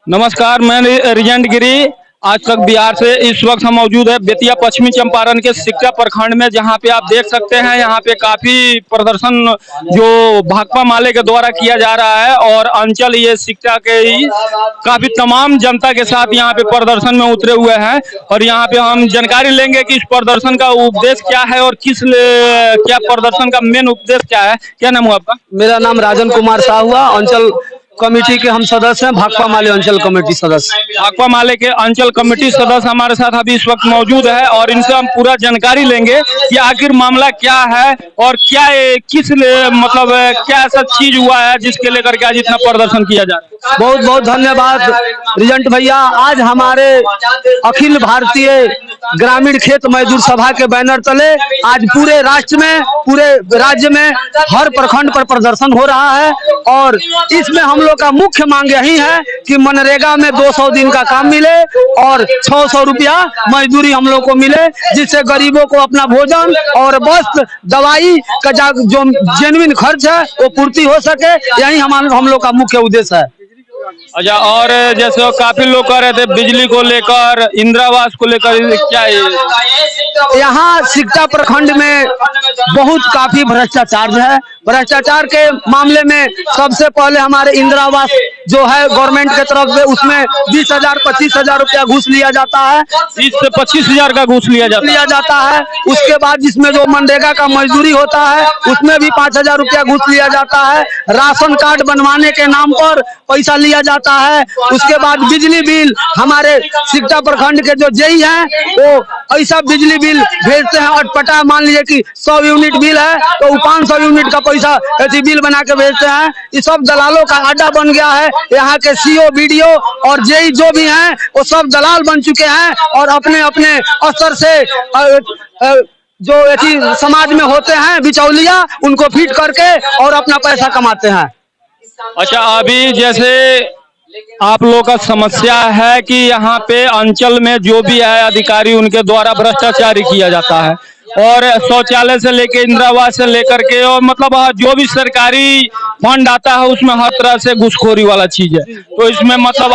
नमस्कार, मैं रिजेंट गिरी। आज तक बिहार से इस वक्त हम मौजूद है बेतिया पश्चिमी चंपारण के सिकटा प्रखंड में, जहां पे आप देख सकते हैं यहाँ पे काफी प्रदर्शन जो भाकपा माले के द्वारा किया जा रहा है और अंचल ये सिकटा के ही काफी तमाम जनता के साथ यहाँ पे प्रदर्शन में उतरे हुए हैं। और यहाँ पे हम जानकारी लेंगे कि इस प्रदर्शन का उद्देश्य क्या है और क्या प्रदर्शन का मेन उद्देश्य क्या है। क्या नाम हुआ आपका? मेरा नाम राजन कुमार शाह हुआ। अंचल कमेटी के हम सदस्य हैं, भाकपा माले अंचल कमेटी सदस्य। भाकपा माले के अंचल कमेटी सदस्य हमारे साथ अभी इस वक्त मौजूद है और इनसे हम पूरा जानकारी लेंगे कि आखिर मामला क्या है और क्या मतलब क्या ऐसा चीज हुआ है जिसके लेकर के आज इतना प्रदर्शन किया जा रहा है। बहुत बहुत धन्यवाद रिजंट भैया। आज हमारे अखिल भारतीय ग्रामीण खेत मजदूर सभा के बैनर तले आज पूरे राष्ट्र में, पूरे राज्य में हर प्रखंड पर प्रदर्शन हो रहा है। और इसमें हम लोग का मुख्य मांग यही है कि मनरेगा में 200 दिन का काम मिले और 600 रुपया मजदूरी हम लोग को मिले, जिससे गरीबों को अपना भोजन और वस्त्र दवाई का जो जेन्युइन खर्च है वो पूर्ति हो सके। यही हम लोग का मुख्य उद्देश्य है। अच्छा, और जैसे काफी लोग कह रहे थे बिजली को लेकर, इंदिरा आवास को लेकर, क्या है यहाँ सिकटा प्रखंड में बहुत काफी भ्रष्टाचार है। भ्रष्टाचार के मामले में सबसे पहले हमारे इंदिरा आवास जो है गवर्नमेंट के तरफ से, उसमें 20,000 25,000 रुपया घूस लिया जाता है। 20 से 25,000 का घूस लिया जाता है। उसके बाद जिसमें जो मनरेगा का मजदूरी होता है उसमें भी 5,000 रुपया घूस लिया जाता है। राशन कार्ड बनवाने के नाम पर पैसा लिया जाता है। उसके बाद बिजली बिल, हमारे सिकटा प्रखंड के जो जेई हैं वो ऐसा बिजली बिल भेजते हैं अटपटा। मान लीजिए कि 100 यूनिट बिल है तो 500 यूनिट का पैसा ऐसी बिल बना के भेजते हैं। ये सब दलालों का अड्डा बन गया है। यहाँ के सीओ, बीडीओ और जेई जो भी हैं वो सब दलाल बन चुके हैं और अपने अपने स्तर से जो ऐसी समाज में होते हैं बिचौलिया, उनको फीट करके और अपना पैसा कमाते हैं। अच्छा, अभी जैसे आप लोगों का समस्या है कि यहाँ पे अंचल में जो भी है अधिकारी, उनके द्वारा भ्रष्टाचारी किया जाता है और शौचालय से लेके इंदिरा आवास से लेकर के, और मतलब जो भी सरकारी फंड आता है उसमें हर तरह से घुसखोरी वाला चीज है। तो इसमें मतलब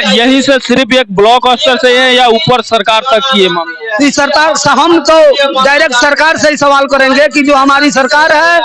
यही से सिर्फ एक ब्लॉक स्तर से है या ऊपर सरकार तक की है मामला? सरकार, हम तो डायरेक्ट सरकार से ही सवाल करेंगे कि जो हमारी सरकार है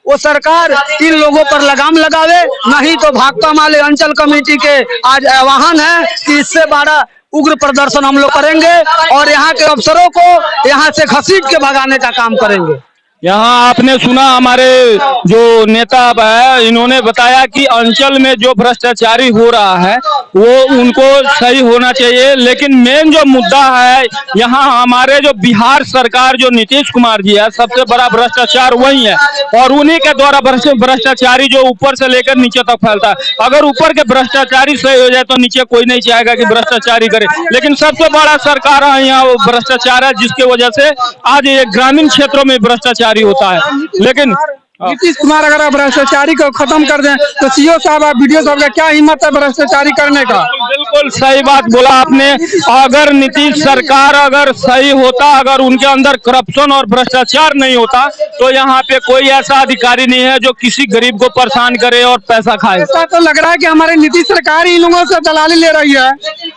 वो सरकार इन लोगों पर लगाम लगावे। नहीं तो भाकपा माले अंचल कमेटी के आज आह्वान है कि इससे बड़ा उग्र प्रदर्शन हम लोग करेंगे और यहाँ के अफसरों को यहाँ से घसीट के भगाने का काम करेंगे। यहाँ आपने सुना हमारे जो नेता है, इन्होंने बताया कि अंचल में जो भ्रष्टाचारी हो रहा है वो उनको सही होना चाहिए, लेकिन मेन जो मुद्दा है यहाँ हमारे जो बिहार सरकार, जो नीतीश कुमार जी है, सबसे बड़ा भ्रष्टाचार वही है और उन्हीं के द्वारा भ्रष्टाचारी जो ऊपर से लेकर नीचे तक फैलता है। अगर ऊपर के भ्रष्टाचारी सही हो जाए तो नीचे कोई नहीं चाहेगा कि भ्रष्टाचारी करे, लेकिन सबसे बड़ा सरकार यहाँ भ्रष्टाचार है, जिसके वजह से आज ये ग्रामीण क्षेत्रों में भ्रष्टाचार होता है। लेकिन नीतीश कुमार अगर भ्रष्टाचारी को खत्म कर दें तो सीओ साहब, बीडीओ साहब का क्या हिम्मत है भ्रष्टाचारी करने का? बिल्कुल सही बात बोला आपने। अगर नीतीश सरकार अगर सही होता, अगर उनके अंदर करप्शन और भ्रष्टाचार नहीं होता तो यहाँ पे कोई ऐसा अधिकारी नहीं है जो किसी गरीब को परेशान करे और पैसा खाए। ऐसा तो लग रहा है कि हमारे नीतीश सरकार ही इन लोगों से दलाली ले रही है,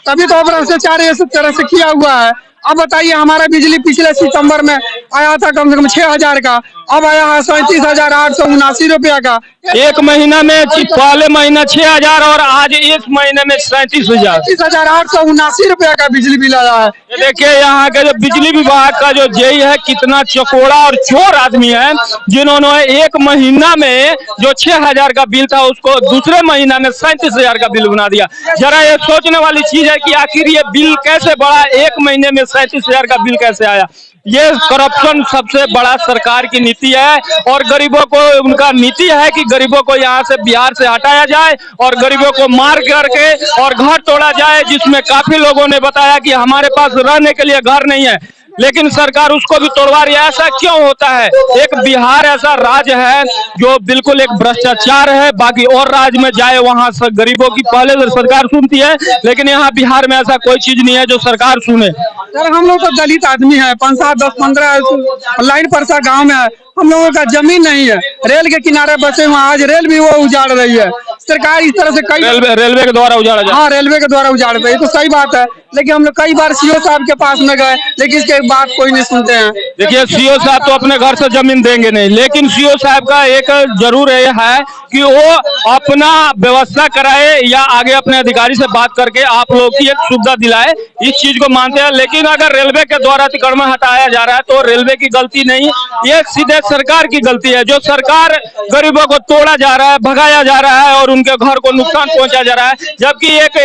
तभी तो भ्रष्टाचार इस तरह से किया हुआ है। अब बताइए, हमारा बिजली पिछले सितंबर में आया था कम से कम 6,000 का, अब आया है 37,879 रुपया का। एक महीना में, पहले महीना 6,000 और आज इस महीने में 37,879 रुपया का बिजली बिल आया है। देखिए यहाँ के जो बिजली विभाग का जो जेई है कितना चकोड़ा और चोर आदमी है, जिन्होंने एक महीना में जो 6,000 का बिल था उसको दूसरे महीना में 37,000 का बिल बना दिया। जरा ये सोचने वाली चीज है कि आखिर ये बिल कैसे बढ़ा, एक महीने में 37,000 का बिल कैसे आया। ये करप्शन सबसे बड़ा सरकार की नीति है और गरीबों को, उनका नीति है कि गरीबों को यहाँ से, बिहार से हटाया जाए और गरीबों को मार करके और घर तोड़ा जाए, जिसमें काफी लोगों ने बताया कि हमारे पास रहने के लिए घर नहीं है, लेकिन सरकार उसको भी तोड़वा रही है। ऐसा क्यों होता है? एक बिहार ऐसा राज्य है जो बिल्कुल एक भ्रष्टाचार है, बाकी और राज्य में जाए वहां से गरीबों की पहले सरकार सुनती है, लेकिन यहाँ बिहार में ऐसा कोई चीज नहीं है जो सरकार सुने। सर, हम लोग तो दलित आदमी है, 5, 7, 10, 15 लाइन पर सा गाँव में है। हम लोगों का जमीन नहीं है, रेल के किनारे बसे हुए, आज रेल भी वो उजाड़ रही है सरकार। इस तरह से कई रेलवे के द्वारा उजाड़ा जाए। हाँ, रेलवे के द्वारा उजाड़ रही है, तो सही बात है। लेकिन हम लोग कई बार सीओ साहब के पास में गए, लेकिन इसके बात कोई नहीं सुनते हैं। देखिए सीओ साहब तो अपने घर से जमीन देंगे नहीं, लेकिन सीओ साहब का एक जरूर ये है कि वो अपना व्यवस्था कराए या आगे अपने अधिकारी से बात करके आप लोग की एक सुविधा दिलाए, इस चीज को मानते हैं। लेकिन अगर रेलवे के द्वारा अतिक्रमण हटाया जा रहा है तो रेलवे की गलती नहीं, ये सीधे सरकार की गलती है। जो सरकार गरीबों को तोड़ा जा रहा है, भगाया जा रहा है और उनके घर को नुकसान पहुंचाया जा रहा है, जबकि एक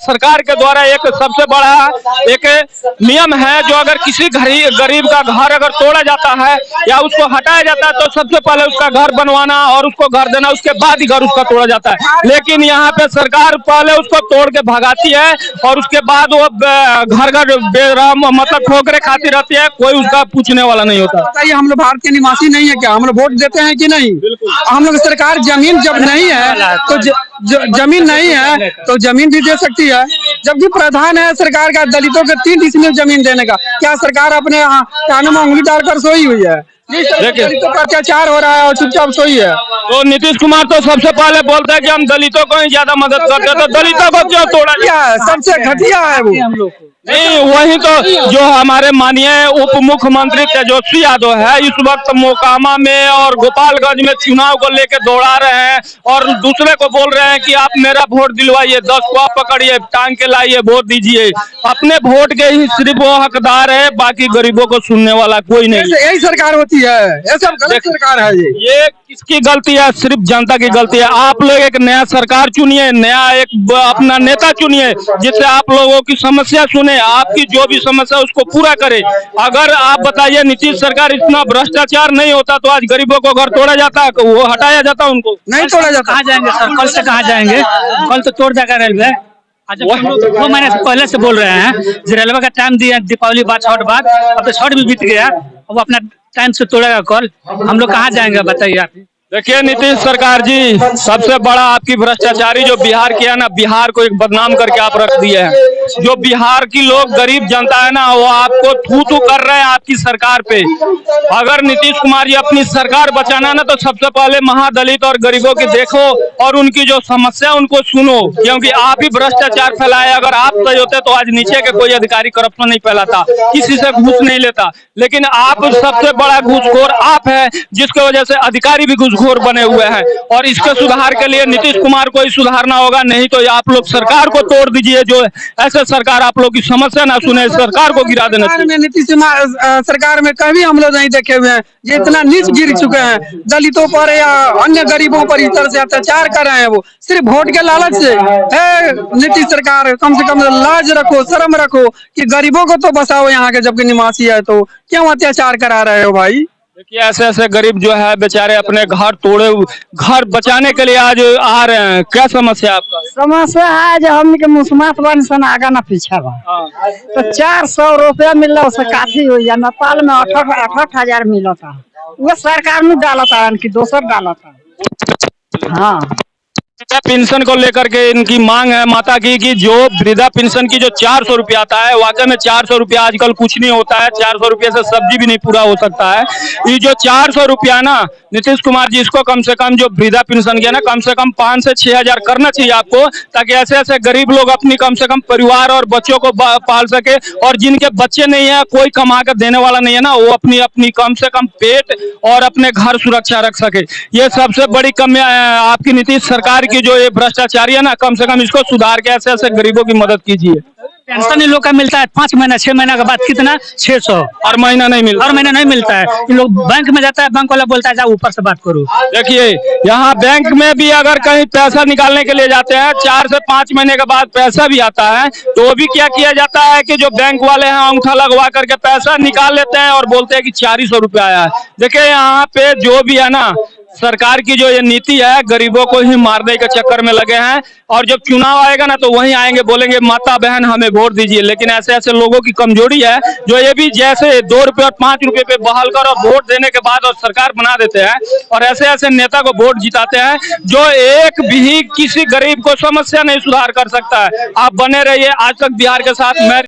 सरकार के द्वारा एक सबसे बड़ा एक नियम है, जो अगर किसी गरीब का घर अगर तोड़ा जाता है या उसको हटाया जाता है तो सबसे पहले उसका घर बनवाना और उसको घर देना, उसके बाद ही घर उसका तोड़ा जाता है। लेकिन यहाँ पे सरकार पहले उसको तोड़ के भगाती है और उसके बाद वो घर घर बेराम मतलब ठोकरे खाती रहती है, कोई उसका पूछने वाला नहीं होता। बताइए, हम लोग भारत के निवासी नहीं है क्या? हम लोग वोट देते हैं कि नहीं? हम लोग सरकार जमीन जब नहीं है तो जमीन नहीं है तो जमीन भी दे सकती है, जबकि प्रावधान है सरकार का दलितों के 3 डिसमिल जमीन देने का। क्या सरकार अपने कानों में उंगली डालकर सोई हुई है? दलितों पर अत्याचार हो रहा है और चुपचाप सोई है। तो नीतीश कुमार तो सबसे पहले बोलता है कि हम दलितों को ही ज्यादा मदद करते हैं, तो दलितों को क्यों तोड़ा क्या है? सबसे घटिया है वो। हम लोग नहीं, वही तो जो हमारे माननीय उप मुख्यमंत्री तेजस्वी यादव है, इस वक्त मोकामा में और गोपालगंज में चुनाव को लेकर दौड़ा रहे हैं और दूसरे को बोल रहे हैं कि आप मेरा वोट दिलवाइए, 10 को आप पकड़िए, टांग के लाइए, वोट दीजिए। अपने वोट के ही सिर्फ वो हकदार है, बाकी गरीबों को सुनने वाला कोई नहीं। यही सरकार होती है, ये सब गलत सरकार है। ये किसकी गलती है? सिर्फ जनता की गलती है। आप लोग एक नया सरकार चुनिए, नया एक अपना नेता चुनिए, जिससे आप लोगों की समस्या सुने, आपकी जो भी समस्या उसको पूरा करे। अगर आप बताइए नीतीश सरकार इतना भ्रष्टाचार नहीं होता तो आज गरीबों को घर तोड़ा जाता, वो हटाया जाता, उनको नहीं तोड़ा जाता। कहाँ जाएंगे सर? कल से कहाँ जाएंगे? कल तो तोड़ देगा रेलवे। आज 2 महीने से पहले से बोल रहे हैं जो रेलवे का टाइम दिया दीपावली बाद छठ बाद, अब तो छठ भी बीत गया, वो अपना टाइम से तोड़ेगा कल। हम लोग कहाँ जाएंगे बताइए आप? देखिए नीतीश सरकार जी, सबसे बड़ा आपकी भ्रष्टाचारी जो बिहार किया ना, बिहार को एक बदनाम करके आप रख दिए हैं। जो बिहार की लोग गरीब जनता है ना, वो आपको थू थू कर रहे हैं आपकी सरकार पे। अगर नीतीश कुमार जी अपनी सरकार बचाना ना, तो सबसे पहले महादलित और गरीबों की देखो और उनकी जो समस्या उनको सुनो, क्योंकि आप ही भ्रष्टाचार फैलाए। अगर आप सही होते तो आज नीचे के कोई अधिकारी करप्शन नहीं फैलाता, किसी से घूस नहीं लेता। लेकिन आप सबसे बड़ा घूसखोर आप है, जिसकी वजह से अधिकारी भी घूसखोर बने हुए हैं। और इसके सुधार के लिए नीतीश कुमार को ही सुधारना होगा, नहीं तो आप लोग सरकार को तोड़ दीजिए। जो ऐसे सरकार आप लोग की समस्या ना सुने, सरकार को गिरा देना चाहिए। नीतीश सरकार में कभी हम लोग नहीं देखे हुए हैं ये इतना नीच गिर चुके हैं, दलितों पर या अन्य गरीबों पर इस तरह से अत्याचार कर रहे हैं। वो सिर्फ वोट के लालच से है। नीतीश सरकार कम से कम लाज रखो, शर्म रखो कि गरीबों को तो बसाओ यहाँ के, जबकि निवासी है तो क्यों अत्याचार करा रहे हो भाई? देखिए ऐसे ऐसे गरीब जो है बेचारे अपने घर तोड़े, घर बचाने के लिए आज आ रहे हैं। क्या समस्या है आपका? समस्या है जो हमने के मुस्मात बन सन आगा ना पीछा बा, तो 400 रुपया मिल रहा, उससे काफी हो या नेपाल में 68,000 मिला था। वो सरकार ने डाला था कि दोसर डाला था। हाँ, पेंशन को लेकर के इनकी मांग है माता की कि जो वृद्धा पेंशन की जो 400 रुपया आता है, वाकई में 400 रुपया आजकल कुछ नहीं होता है। 400 रुपये से सब्जी भी नहीं पूरा हो सकता है। ये जो 400 रुपया ना नीतीश कुमार जी, इसको कम से कम जो वृद्धा पेंशन किया ना, कम से कम 5 से 6 हजार करना चाहिए आपको, ताकि ऐसे ऐसे गरीब लोग अपनी कम से कम परिवार और बच्चों को पाल सके। और जिनके बच्चे नहीं है, कोई कमा कर देने वाला नहीं है ना, वो अपनी अपनी कम से कम पेट और अपने घर सुरक्षा रख सके। ये सबसे बड़ी कमी आपकी नीतीश सरकार की जो ये भ्रष्टाचारी है ना, कम से कम इसको सुधार के ऐसे ऐसे गरीबों की मदद कीजिए। पेंशन इन लोग का मिलता है 5 महीना 6 महीना के बाद कितना 600, हर महीना नहीं मिलता, हर महीना नहीं मिलता है। इन लोग बैंक में जाता है, बैंक वाला बोलता है जाओ ऊपर से बात करो। देखिए यहाँ बैंक में भी अगर कहीं पैसा निकालने के लिए जाते हैं, 4 से 5 महीने के बाद पैसा भी आता है, तो वो भी क्या किया जाता है कि जो बैंक वाले हैं अंगूठा लगवा करके पैसा निकाल लेते हैं और बोलते हैं कि 400 रुपया आया है। देखिए यहाँ पे जो भी है ना, सरकार की जो ये नीति है, गरीबों को ही मारने के चक्कर में लगे हैं। और जब चुनाव आएगा ना, तो वहीं आएंगे, बोलेंगे माता बहन हमें वोट दीजिए। लेकिन ऐसे ऐसे लोगों की कमजोरी है जो ये भी जैसे 2 रुपए और 5 रुपए पे बहाल कर और वोट देने के बाद और सरकार बना देते हैं, और ऐसे ऐसे नेता को वोट जिताते हैं जो एक भी किसी गरीब को समस्या नहीं सुधार कर सकता है। आप बने रहिए आज तक बिहार के साथ। मैं